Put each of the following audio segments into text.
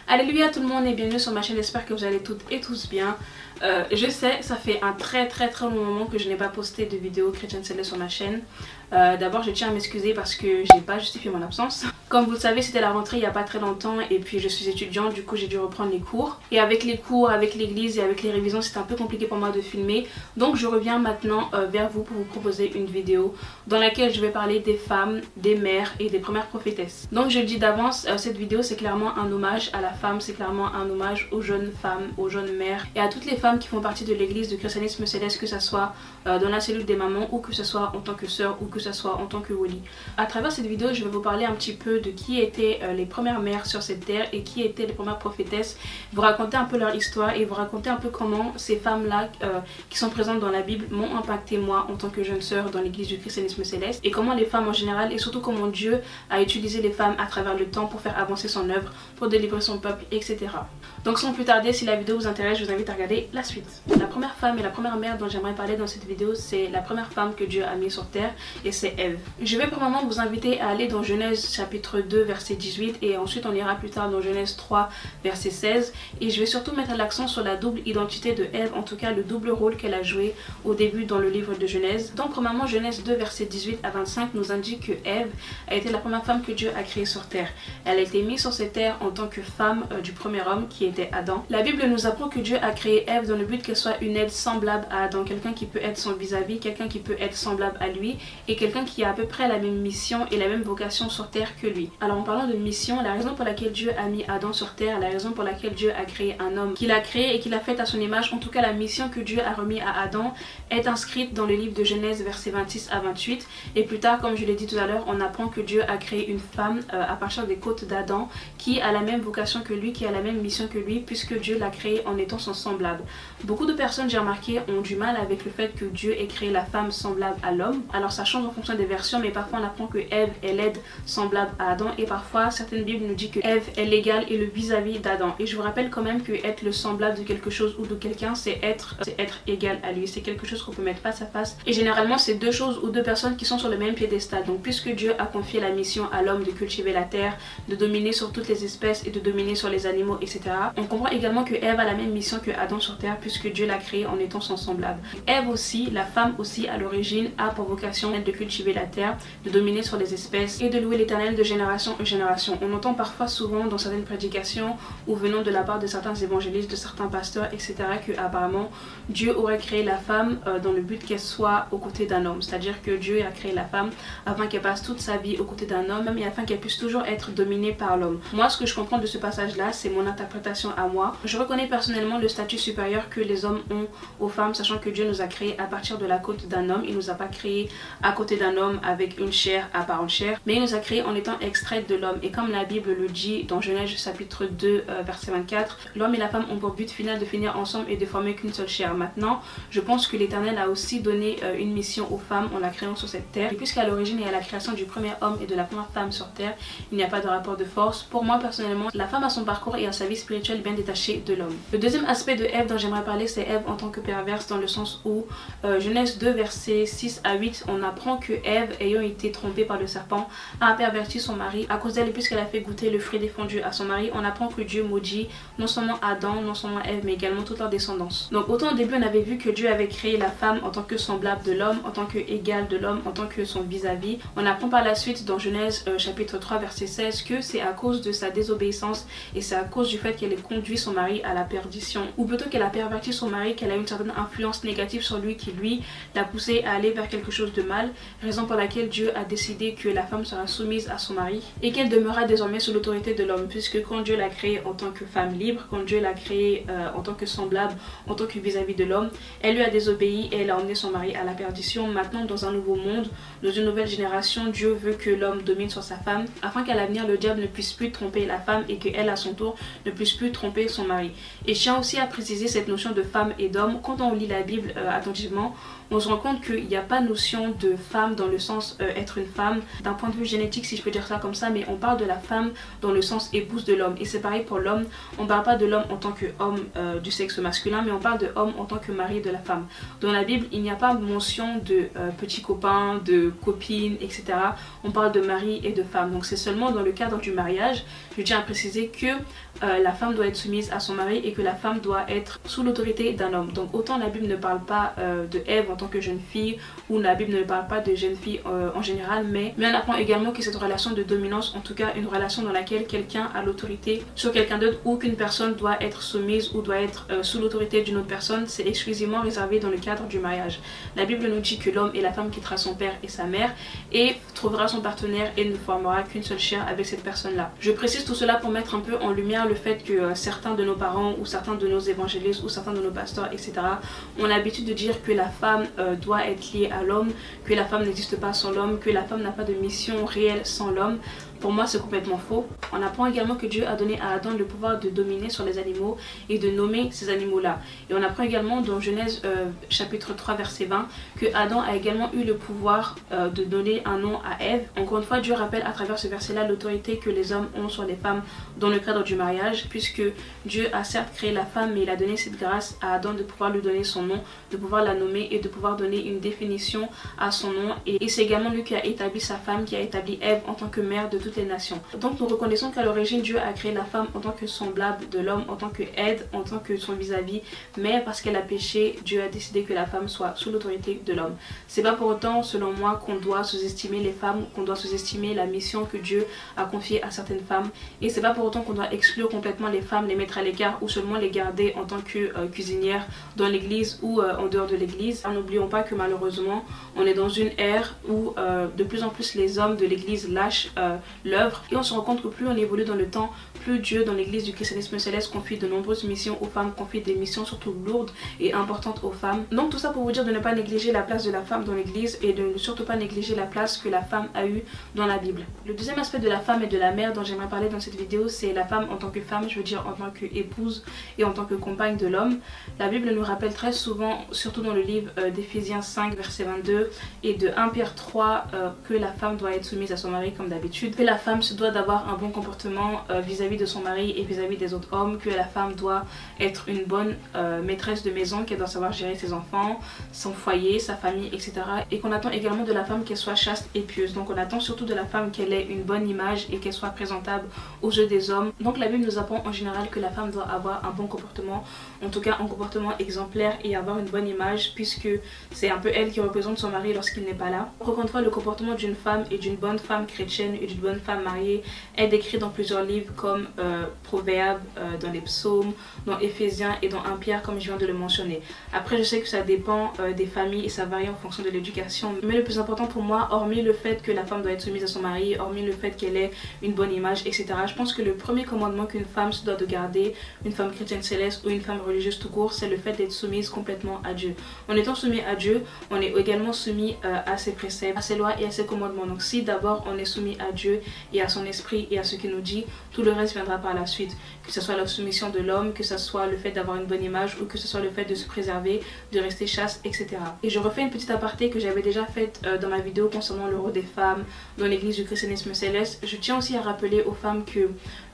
Alléluia tout le monde et bienvenue sur ma chaîne, j'espère que vous allez toutes et tous bien. Je sais, ça fait un très long moment que je n'ai pas posté de vidéo chrétienne céleste sur ma chaîne. D'abord je tiens à m'excuser parce que j'ai pas justifié mon absence. Comme vous le savez, c'était la rentrée il n'y a pas très longtemps et puis je suis étudiante, du coup j'ai dû reprendre les cours. Et avec les cours, avec l'église et avec les révisions, c'était un peu compliqué pour moi de filmer. Donc je reviens maintenant vers vous pour vous proposer une vidéo dans laquelle je vais parler des femmes, des mères et des premières prophétesses. Donc je le dis d'avance, cette vidéo c'est clairement un hommage à la femme, c'est clairement un hommage aux jeunes femmes, aux jeunes mères et à toutes les femmes qui font partie de l'église de christianisme céleste, que ce soit dans la cellule des mamans ou que ce soit en tant que sœur ou que ce soit en tant que wali. À travers cette vidéo, je vais vous parler un petit peu de qui étaient les premières mères sur cette terre et qui étaient les premières prophétesses, vous raconter un peu leur histoire et vous raconter un peu comment ces femmes-là qui sont présentes dans la Bible m'ont impacté moi en tant que jeune sœur dans l'église du christianisme céleste, et comment les femmes en général et surtout comment Dieu a utilisé les femmes à travers le temps pour faire avancer son œuvre, pour délivrer son peuple, etc. Donc sans plus tarder, si la vidéo vous intéresse, je vous invite à regarder la suite. La première femme et la première mère dont j'aimerais parler dans cette vidéo, c'est la première femme que Dieu a mise sur terre, et c'est Ève. Je vais premièrement vous inviter à aller dans Genèse chapitre 2 verset 18 et ensuite on ira plus tard dans Genèse 3 verset 16, et je vais surtout mettre l'accent sur la double identité de Ève, en tout cas le double rôle qu'elle a joué au début dans le livre de Genèse. Donc premièrement, Genèse 2 verset 18 à 25 nous indique que Ève a été la première femme que Dieu a créée sur terre. Elle a été mise sur cette terre en tant que femme du premier homme qui était Adam. La Bible nous apprend que Dieu a créé Ève dans le but qu'elle soit une aide semblable à Adam, quelqu'un qui peut être son vis-à-vis, quelqu'un qui peut être semblable à lui et quelqu'un qui a à peu près la même mission et la même vocation sur terre que lui. Alors en parlant de mission, la raison pour laquelle Dieu a mis Adam sur terre, la raison pour laquelle Dieu a créé un homme, qu'il a créé et qu'il a fait à son image, en tout cas la mission que Dieu a remis à Adam est inscrite dans le livre de Genèse versets 26 à 28, et plus tard, comme je l'ai dit tout à l'heure, on apprend que Dieu a créé une femme à partir des côtes d'Adam qui a la même vocation que lui, qui a la même mission que lui, puisque Dieu l'a créé en étant son semblable. Beaucoup de personnes, j'ai remarqué, ont du mal avec le fait que Dieu ait créé la femme semblable à l'homme. Alors ça change en fonction des versions, mais parfois on apprend que Ève est l'aide semblable à Adam, et parfois certaines bibles nous disent que Ève est l'égale et le vis-à-vis d'Adam. Et je vous rappelle quand même que être le semblable de quelque chose ou de quelqu'un, c'est être égal à lui, c'est quelque chose qu'on peut mettre face à face, et généralement c'est deux choses ou deux personnes qui sont sur le même piédestal. Donc puisque Dieu a confié la mission à l'homme de cultiver la terre, de dominer sur toutes les espèces et de dominer sur les animaux, etc., on comprend également que Ève a la même mission que Adam sur terre, puisque Dieu l'a créé en étant son semblable. Ève aussi, la femme aussi, à l'origine a pour vocation de cultiver la terre, de dominer sur les espèces et de louer l'Éternel de génération en génération. On entend parfois souvent dans certaines prédications ou venant de la part de certains évangélistes, de certains pasteurs, etc., que apparemment Dieu aurait créé la femme dans le but qu'elle soit aux côtés d'un homme. C'est-à-dire que Dieu a créé la femme afin qu'elle passe toute sa vie aux côtés d'un homme et afin qu'elle puisse toujours être dominée par l'homme. Moi, ce que je comprends de ce passage-là, c'est mon interprétation à moi. Je reconnais personnellement le statut supérieur que les hommes ont aux femmes, sachant que Dieu nous a créés à partir de la côte d'un homme. Il nous a pas créés à côté d'un homme avec une chair à part entière, mais il nous a créés en étant extraite de l'homme. Et comme la Bible le dit dans Genèse chapitre 2 verset 24, l'homme et la femme ont pour but final de finir ensemble et de former qu'une seule chair. Maintenant, je pense que l'Éternel a aussi donné une mission aux femmes en la créant sur cette terre, et puisqu'à l'origine et à la création du premier homme et de la première femme sur terre, il n'y a pas de rapport de force. Pour moi personnellement, la femme a son parcours et a sa vie spirituelle bien détachée de l'homme. Le deuxième aspect de Ève dont j'aimerais parler, c'est Ève en tant que perverse, dans le sens où Genèse 2 versets 6 à 8, on apprend que Ève, ayant été trompée par le serpent, a perverti son mari à cause d'elle, puisqu'elle a fait goûter le fruit défendu à son mari. On apprend que Dieu maudit non seulement Adam, non seulement Ève, mais également toute leur descendance. Donc autant au début on avait vu que Dieu avait créé la femme en tant que semblable de l'homme, en tant que égale de l'homme, en tant que son vis-à-vis. On apprend par la suite dans Genèse chapitre 3 verset 16 que c'est à cause de sa désobéissance et c'est à cause du fait qu'elle ait conduit son mari à la perdition, ou plutôt qu'elle a perverti son mari, qu'elle a une certaine influence négative sur lui qui lui l'a poussé à aller vers quelque chose de mal, raison pour laquelle Dieu a décidé que la femme sera soumise à son mari et qu'elle demeurera désormais sous l'autorité de l'homme, puisque quand Dieu l'a créée en tant que femme libre, quand Dieu l'a créée en tant que semblable, en tant que vis-à-vis de l'homme, elle lui a désobéi et elle a emmené son mari à la perdition. Maintenant, dans un nouveau monde, dans une nouvelle génération, Dieu veut que l'homme domine sur sa femme afin qu'à l'avenir le diable ne puisse plus tromper la femme et qu'elle à son tour ne puisse plus tromper son mari. Et je tiens aussi à préciser cette notion de femme et d'homme. Quand on lit la Bible attentivement, on se rend compte qu'il n'y a pas notion de femme dans le sens être une femme d'un point de vue génétique, si je peux dire ça comme ça, mais on parle de la femme dans le sens épouse de l'homme. Et c'est pareil pour l'homme, on ne parle pas de l'homme en tant qu'homme du sexe masculin, mais on parle de homme en tant que mari de la femme. Dans la Bible, il n'y a pas mention de petit copain, de copine, etc. On parle de mari et de femme. Donc c'est seulement dans le cadre du mariage, je tiens à préciser que la femme doit être soumise à son mari et que la femme doit être sous l'autorité d'un homme. Donc autant la Bible ne parle pas de Ève en tant que jeune fille, ou la Bible ne parle pas de jeune fille en général, mais on apprend également que cette relation de dominance, en tout cas une relation dans laquelle quelqu'un a l'autorité sur quelqu'un d'autre, ou qu'une personne doit être soumise ou doit être sous l'autorité d'une autre personne, c'est exclusivement réservé dans le cadre du mariage. La Bible nous dit que l'homme et la femme quittera son père et sa mère et trouvera son partenaire et ne formera qu'une seule chair avec cette personne-là. Je précise tout cela pour mettre un peu en lumière le fait que certains de nos parents ou certains de nos évangélistes ou certains de nos pasteurs, etc. ont l'habitude de dire que la femme doit être liée à l'homme, que la femme n'existe pas sans l'homme, que la femme n'a pas de mission réelle sans l'homme. Pour moi, c'est complètement faux. On apprend également que Dieu a donné à Adam le pouvoir de dominer sur les animaux et de nommer ces animaux-là. Et on apprend également dans Genèse chapitre 3 verset 20 que Adam a également eu le pouvoir de donner un nom à Ève. Encore une fois, Dieu rappelle à travers ce verset-là l'autorité que les hommes ont sur les femmes dans le cadre du mariage, puisque Dieu a certes créé la femme, mais il a donné cette grâce à Adam de pouvoir lui donner son nom, de pouvoir la nommer et de pouvoir donner une définition à son nom. Et c'est également lui qui a établi sa femme, qui a établi Ève en tant que mère de toutes les nations. Donc nous reconnaissons qu'à l'origine Dieu a créé la femme en tant que semblable de l'homme, en tant que aide, en tant que son vis-à-vis, mais parce qu'elle a péché, Dieu a décidé que la femme soit sous l'autorité de l'homme. C'est pas pour autant, selon moi, qu'on doit sous-estimer les femmes, qu'on doit sous-estimer la mission que Dieu a confiée à certaines femmes, et c'est pas pour autant qu'on doit exclure complètement les femmes, les mettre à l'écart ou seulement les garder en tant que cuisinières dans l'église ou en dehors de l'église. N'oublions pas que malheureusement on est dans une ère où de plus en plus les hommes de l'église lâchent l'œuvre, et on se rend compte que plus on évolue dans le temps, plus Dieu dans l'église du christianisme céleste confie de nombreuses missions aux femmes, confie des missions surtout lourdes et importantes aux femmes. Donc tout ça pour vous dire de ne pas négliger la place de la femme dans l'église et de ne surtout pas négliger la place que la femme a eue dans la Bible. Le deuxième aspect de la femme et de la mère dont j'aimerais parler dans cette vidéo, c'est la femme en tant que femme, je veux dire en tant qu'épouse et en tant que compagne de l'homme. La Bible nous rappelle très souvent, surtout dans le livre d'Éphésiens 5 verset 22 et de 1 Pierre 3, que la femme doit être soumise à son mari comme d'habitude, que la femme se doit d'avoir un bon comportement vis-à-vis de son mari et vis-à-vis des autres hommes, que la femme doit être une bonne maîtresse de maison, qu'elle doit savoir gérer ses enfants, son foyer, sa famille, etc. Et qu'on attend également de la femme qu'elle soit chaste et pieuse. Donc on attend surtout de la femme qu'elle ait une bonne image et qu'elle soit présentable aux yeux des hommes. Donc la Bible nous apprend en général que la femme doit avoir un bon comportement, en tout cas un comportement exemplaire et avoir une bonne image, puisque c'est un peu elle qui représente son mari lorsqu'il n'est pas là. Encore une fois, le comportement d'une femme et d'une bonne femme chrétienne et d'une bonne femme mariée est décrit dans plusieurs livres comme Proverbes, dans les psaumes, dans Éphésiens et dans 1 Pierre comme je viens de le mentionner. Après je sais que ça dépend des familles et ça varie en fonction de l'éducation, mais le plus important pour moi, hormis le fait que la femme doit être soumise à son mari, hormis le fait qu'elle ait une bonne image, etc., je pense que le premier commandement qu'une femme se doit de garder, une femme chrétienne céleste ou une femme religieuse tout court, c'est le fait d'être soumise complètement à Dieu. En étant soumis à Dieu, on est également soumis à ses préceptes, à ses lois et à ses commandements. Donc si d'abord on est soumis à Dieu et à son esprit et à ce qu'il nous dit, tout le reste viendra par la suite. Que ce soit la soumission de l'homme, que ce soit le fait d'avoir une bonne image ou que ce soit le fait de se préserver, de rester chaste, etc. Et je refais une petite aparté que j'avais déjà faite dans ma vidéo concernant le rôle des femmes dans l'église du christianisme céleste. Je tiens aussi à rappeler aux femmes que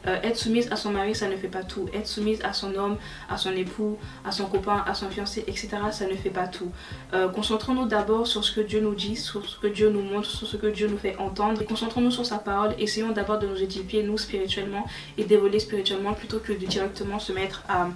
être soumise à son mari, ça ne fait pas tout. Être soumise à son homme, à son époux, à son copain, à son fiancé, etc., ça ne fait pas tout. Concentrons-nous d'abord sur ce que Dieu nous dit, sur ce que Dieu nous montre, sur ce que Dieu nous fait entendre. Et concentrons-nous sur sa parole. Essayons d'abord de nous édifier, nous, spirituellement, et d'évoluer spirituellement, plutôt que de directement se mettre à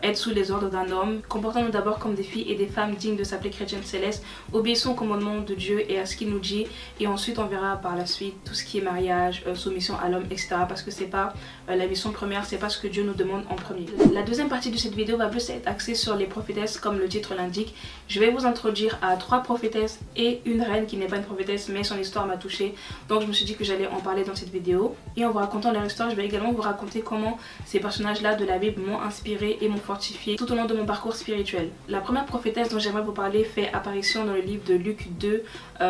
être sous les ordres d'un homme. Comportons-nous d'abord comme des filles et des femmes dignes de s'appeler chrétiennes célestes. Obéissons au commandement de Dieu et à ce qu'il nous dit. Et ensuite, on verra par la suite tout ce qui est mariage, soumission à l'homme, etc. Parce que c'est pas la mission première, c'est pas ce que Dieu nous demande en premier. La deuxième partie de cette vidéo va plus être axée sur les prophétesses, comme le titre l'indique. Je vais vous introduire à 3 prophétesses et une reine qui n'est pas une prophétesse, mais son histoire m'a touchée. Donc je me suis dit que j'allais en parler dans cette vidéo. Et en vous racontant leur histoire, je vais également vous raconter comment ces personnages-là de la Bible m'ont inspiré et m'ont fortifié tout au long de mon parcours spirituel. La première prophétesse dont j'aimerais vous parler fait apparition dans le livre de Luc 2,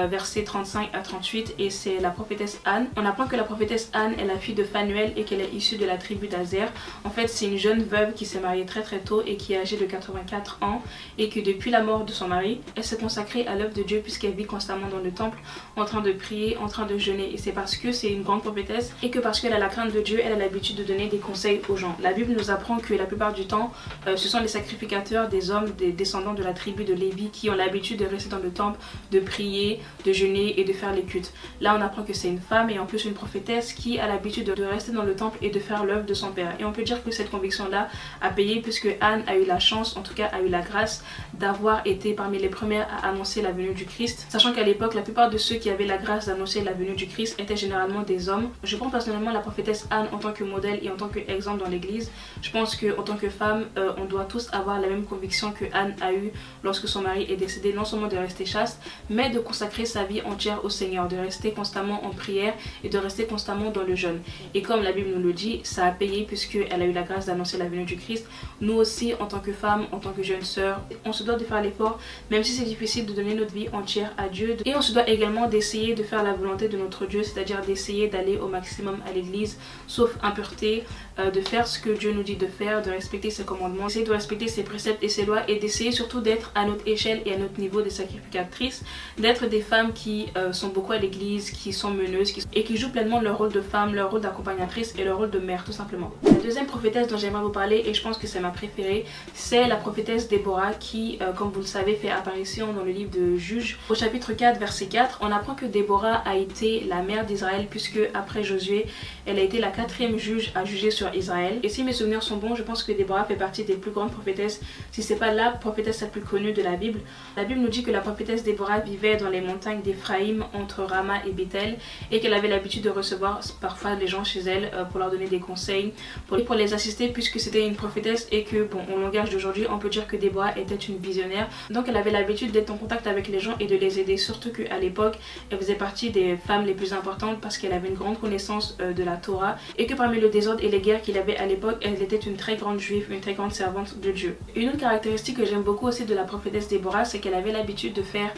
versets 35 à 38, et c'est la prophétesse Anne. On apprend que la prophétesse Anne est la fille de Phanuel et qu'elle est issue de la tribu d'Azer. En fait, c'est une jeune veuve qui s'est mariée très très tôt et qui est âgée de 84 ans, et que depuis la mort de son mari, elle s'est consacrée à l'œuvre de Dieu puisqu'elle vit constamment dans le temple en train de prier, en train de jeûner. Et c'est parce que c'est une grande prophétesse et que parce qu'elle a la crainte de Dieu, elle a l'habitude de donner des conseils aux gens. La Bible nous apprend que la plupart du temps, ce sont les sacrificateurs, des hommes, des descendants de la tribu de Lévi qui ont l'habitude de rester dans le temple, de prier, de jeûner et de faire les cultes. Là on apprend que c'est une femme et en plus une prophétesse qui a l'habitude de rester dans le temple et de faire l'œuvre de son père. Et on peut dire que cette conviction-là a payé puisque Anne a eu la chance, en tout cas a eu la grâce d'avoir été parmi les premières à annoncer la venue du Christ. Sachant qu'à l'époque, la plupart de ceux qui avaient la grâce d'annoncer la venue du Christ étaient généralement des hommes. Je prends personnellement la prophétesse Anne en tant que modèle et en tant qu'exemple dans l'église. Je pense qu'en tant que femme, on doit tous avoir la même conviction que Anne a eu lorsque son mari est décédé, non seulement de rester chaste, mais de consacrer sa vie entière au Seigneur, de rester constamment en prière et de rester constamment dans le jeûne. Et comme la Bible nous le dit, ça a payé puisqu'elle a eu la grâce d'annoncer la venue du Christ. Nous aussi, en tant que femmes, en tant que jeunes sœurs, on se doit de faire l'effort, même si c'est difficile, de donner notre vie entière à Dieu. Et on se doit également d'essayer de faire la volonté de notre Dieu, c'est-à-dire d'essayer d'aller au maximum à l'église, sauf impureté, de faire ce que Dieu nous dit de faire, de respecter ses commandements, d'essayer de respecter ses préceptes et ses lois, et d'essayer surtout d'être à notre échelle et à notre niveau des sacrificatrices, d'être des femmes qui sont beaucoup à l'église, qui sont meneuses et qui jouent pleinement leur rôle de femme, leur rôle d'accompagnatrice et leur rôle de mère tout simplement. La deuxième prophétesse dont j'aimerais vous parler, et je pense que c'est ma préférée, c'est la prophétesse Déborah qui, comme vous le savez, fait apparition dans le livre de Juges. Au chapitre 4, verset 4, on apprend que Déborah a été la mère d'Israël puisque après Josué, elle a été la 4e juge à juger sur Israël. Et si mes souvenirs sont bons, je pense que Déborah fait partie des plus grandes prophétesses, si c'est pas la prophétesse la plus connue de la Bible. La Bible nous dit que la prophétesse Déborah vivait dans les montagnes d'Éphraïm entre Rama et Bethel et qu'elle avait l'habitude de recevoir parfois les gens chez elle pour leur donner des conseils, pour les assister puisque c'était une prophétesse et que bon, en langage d'aujourd'hui on peut dire que Déborah était une visionnaire. Donc elle avait l'habitude d'être en contact avec les gens et de les aider, surtout qu'à l'époque elle faisait partie des femmes les plus importantes parce qu'elle avait une grande connaissance de la Torah et que parmi le désordre et les guerres qu'il avait à l'époque, elle était une très grande juive, une très grande servante de Dieu. Une autre caractéristique que j'aime beaucoup aussi de la prophétesse Déborah, c'est qu'elle avait l'habitude de faire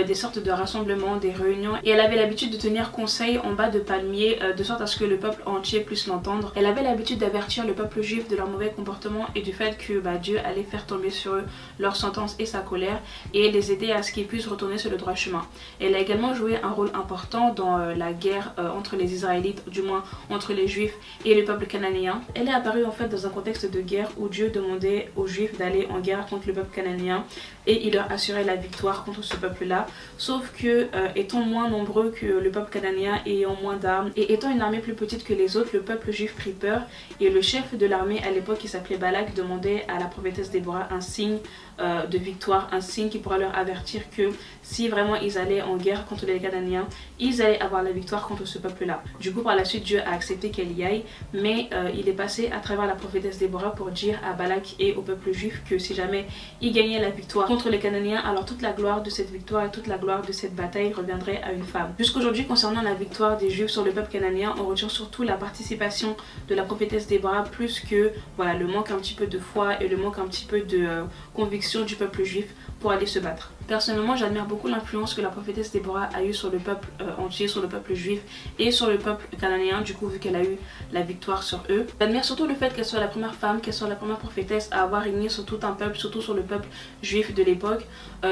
des sortes de rassemblements, des réunions, et elle avait l'habitude de tenir conseil en bas de palmiers de sorte à ce que le peuple entier puisse l'entendre. Elle avait l'habitude d'avertir le peuple juif de leur mauvais comportement et du fait que Dieu allait faire tomber sur eux leur sentence et sa colère et les aider à ce qu'ils puissent retourner sur le droit chemin. Elle a également joué un rôle important dans la guerre entre les Israélites, du moins entre les Juifs et le peuple cananéen. Elle est apparue en fait dans un contexte de guerre où Dieu demandait aux Juifs d'aller en guerre contre le peuple cananéen et il leur assurait la victoire contre ce peuple-là. Sauf que étant moins nombreux que le peuple cananéen et ayant moins d'armes et étant une armée plus petite que les autres, le peuple juif prit peur et le chef de l'armée à l'époque qui s'appelait Balak demandait à la prophétesse Déborah un signe de victoire, un signe qui pourra leur avertir que si vraiment ils allaient en guerre contre les Cananéens, ils allaient avoir la victoire contre ce peuple-là. Du coup, par la suite, Dieu a accepté qu'elle y aille, mais il est passé à travers la prophétesse Déborah pour dire à Balak et au peuple juif que si jamais ils gagnaient la victoire contre les Cananéens, alors toute la gloire de cette victoire et toute la gloire de cette bataille reviendrait à une femme. Jusqu'aujourd'hui, concernant la victoire des Juifs sur le peuple cananéen, on retient surtout la participation de la prophétesse Déborah plus que voilà, le manque un petit peu de foi et le manque un petit peu de conviction du peuple juif pour aller se battre. Personnellement, j'admire beaucoup l'influence que la prophétesse Déborah a eue sur le peuple entier, sur le peuple juif et sur le peuple cananéen, du coup vu qu'elle a eu la victoire sur eux. J'admire surtout le fait qu'elle soit la première femme, qu'elle soit la première prophétesse à avoir régné sur tout un peuple, surtout sur le peuple juif de l'époque.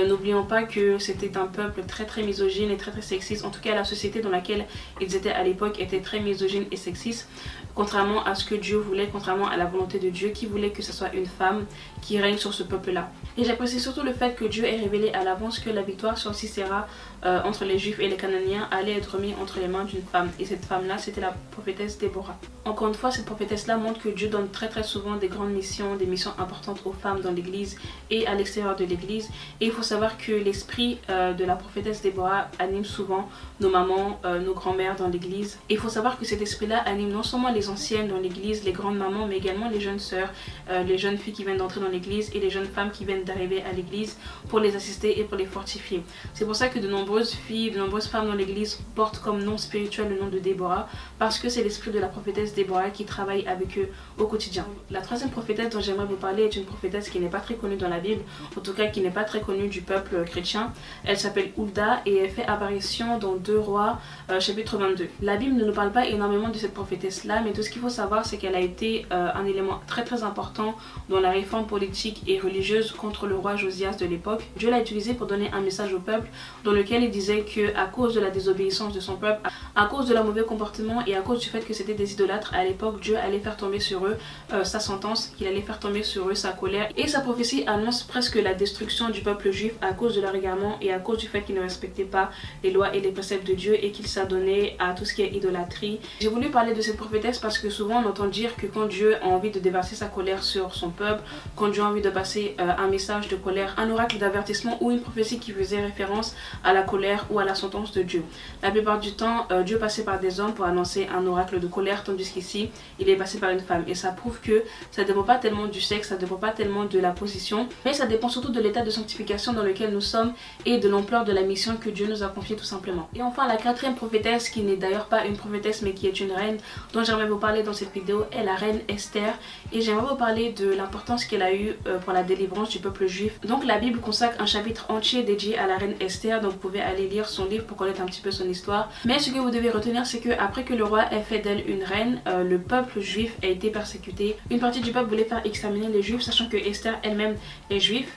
N'oublions pas que c'était un peuple très misogyne et très sexiste. En tout cas, la société dans laquelle ils étaient à l'époque était très misogyne et sexiste, contrairement à ce que Dieu voulait, contrairement à la volonté de Dieu qui voulait que ce soit une femme qui règne sur ce peuple-là. Et j'apprécie surtout le fait que Dieu ait révélé à l'avance que la victoire sur Sisera entre les Juifs et les Cananéens allait être mise entre les mains d'une femme. Et cette femme-là, c'était la prophétesse Déborah. Encore une fois, cette prophétesse-là montre que Dieu donne très souvent des grandes missions, des missions importantes aux femmes dans l'église et à l'extérieur de l'église. Et il faut savoir que l'esprit de la prophétesse Déborah anime souvent nos mamans, nos grands-mères dans l'église. Et il faut savoir que cet esprit-là anime non seulement les anciennes dans l'église, les grandes mamans, mais également les jeunes sœurs, les jeunes filles qui viennent d'entrer dans l'église et les jeunes femmes qui viennent d'arriver à l'église pour les assister et pour les fortifier. C'est pour ça que de nombreuses filles, de nombreuses femmes dans l'église portent comme nom spirituel le nom de Déborah, parce que c'est l'esprit de la prophétesse Déborah qui travaille avec eux au quotidien. La troisième prophétesse dont j'aimerais vous parler est une prophétesse qui n'est pas très connue dans la Bible, en tout cas qui n'est pas très connue du peuple chrétien. Elle s'appelle Hulda et elle fait apparition dans 2 Rois chapitre 22. La Bible ne nous parle pas énormément de cette prophétesse là, mais tout ce qu'il faut savoir c'est qu'elle a été un élément très important dans la réforme politique et religieuse contre le roi Josias de l'époque. Dieu l'a utilisé pour donner un message au peuple dans lequel il disait que à cause de la désobéissance de son peuple, à cause de leur mauvais comportement et à cause du fait que c'était des idolâtres à l'époque, Dieu allait faire tomber sur eux sa sentence, qu'il allait faire tomber sur eux sa colère. Et sa prophétie annonce presque la destruction du peuple juif à cause de leur égarement et à cause du fait qu'ils ne respectaient pas les lois et les préceptes de Dieu et qu'ils s'adonnaient à tout ce qui est idolâtrie. J'ai voulu parler de cette prophétesse parce que souvent on entend dire que quand Dieu a envie de déverser sa colère sur son peuple, quand Dieu a envie de passer un message de colère, un oracle d'avertissement ou une prophétie qui faisait référence à la colère ou à la sentence de Dieu. La plupart du temps, Dieu passait par des hommes pour annoncer un oracle de colère, tandis qu'ici, il est passé par une femme. Et ça prouve que ça ne dépend pas tellement du sexe, ça ne dépend pas tellement de la position, mais ça dépend surtout de l'état de sanctification dans lequel nous sommes et de l'ampleur de la mission que Dieu nous a confiée tout simplement. Et enfin, la quatrième prophétesse, qui n'est d'ailleurs pas une prophétesse mais qui est une reine dont j'aimerais vous parler dans cette vidéo, est la reine Esther. Et j'aimerais vous parler de l'importance qu'elle a eue pour la délivrance du peuple juif. Donc la Bible consacre un chapitre entier dédié à la reine Esther, donc vous pouvez aller lire son livre pour connaître un petit peu son histoire. Mais ce que vous devez retenir, c'est que après que le roi ait fait d'elle une reine, le peuple juif a été persécuté. Une partie du peuple voulait faire exterminer les juifs, sachant que Esther elle-même est juive.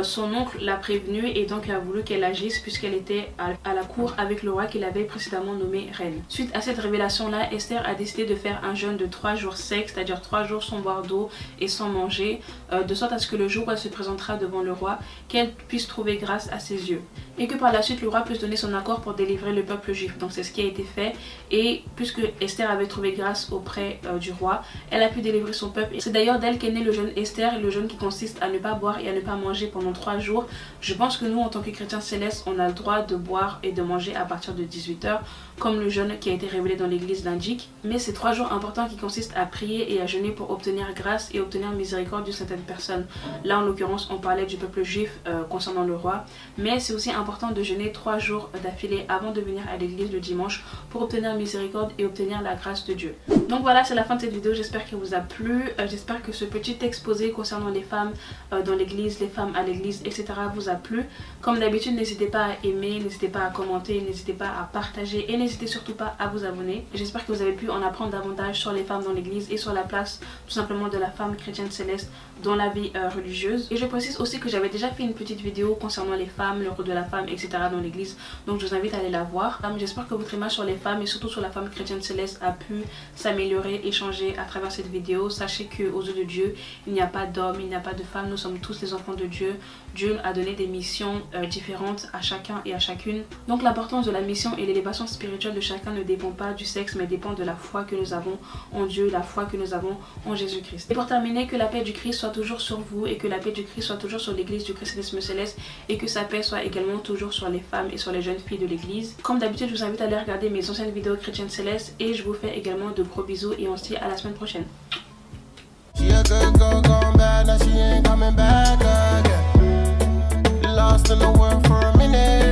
Son oncle l'a prévenue et donc a voulu qu'elle agisse puisqu'elle était à la cour avec le roi qu'il avait précédemment nommé reine. Suite à cette révélation là, Esther a décidé de faire un jeûne de 3 jours secs, c'est-à-dire 3 jours sans boire d'eau et sans manger, de sorte à ce que le jour où elle se présentera devant le roi, qu'elle puisse trouver grâce à ses yeux. Et que par la suite le roi puisse donner son accord pour délivrer le peuple juif. Donc c'est ce qui a été fait, et puisque Esther avait trouvé grâce auprès du roi, elle a pu délivrer son peuple. C'est d'ailleurs d'elle qu'est né le jeûne Esther, le jeûne qui consiste à ne pas boire et à ne pas manger pendant 3 jours. Je pense que nous en tant que chrétiens célestes, on a le droit de boire et de manger à partir de 18 h, comme le jeûne qui a été révélé dans l'église l'indique. Mais c'est 3 jours importants qui consistent à prier et à jeûner pour obtenir grâce et obtenir miséricorde d'une certaine personne. Là en l'occurrence on parlait du peuple juif concernant le roi, mais c'est aussi important de jeûner 3 jours d'affilée avant de venir à l'église le dimanche pour obtenir miséricorde et obtenir la grâce de Dieu. Donc voilà, c'est la fin de cette vidéo, j'espère qu'elle vous a plu. J'espère que ce petit exposé concernant les femmes dans l'église, les femmes à l'église, etc. vous a plu. Comme d'habitude, n'hésitez pas à aimer, n'hésitez pas à commenter, n'hésitez pas à partager et n'hésitez surtout pas à vous abonner. J'espère que vous avez pu en apprendre davantage sur les femmes dans l'église et sur la place tout simplement de la femme chrétienne céleste dans la vie religieuse. Et je précise aussi que j'avais déjà fait une petite vidéo concernant les femmes, le rôle de la femme, etc. dans l'église, donc je vous invite à aller la voir. J'espère que votre image sur les femmes et surtout sur la femme chrétienne céleste a pu s'améliorer et changer à travers cette vidéo. Sachez qu'aux yeux de Dieu, il n'y a pas d'homme, il n'y a pas de femme, nous sommes tous les enfants de Dieu. Dieu a donné des missions différentes à chacun et à chacune. Donc l'importance de la mission et l'élévation spirituelle de chacun ne dépend pas du sexe, mais dépend de la foi que nous avons en Dieu, la foi que nous avons en Jésus-Christ. Et pour terminer, que la paix du Christ soit toujours sur vous et que la paix du Christ soit toujours sur l'église du christianisme céleste et que sa paix soit également toujours sur les femmes et sur les jeunes filles de l'église. Comme d'habitude, je vous invite à aller regarder mes anciennes vidéos chrétiennes célestes et je vous fais également de gros bisous et on se dit à la semaine prochaine. Lost in the world for a minute.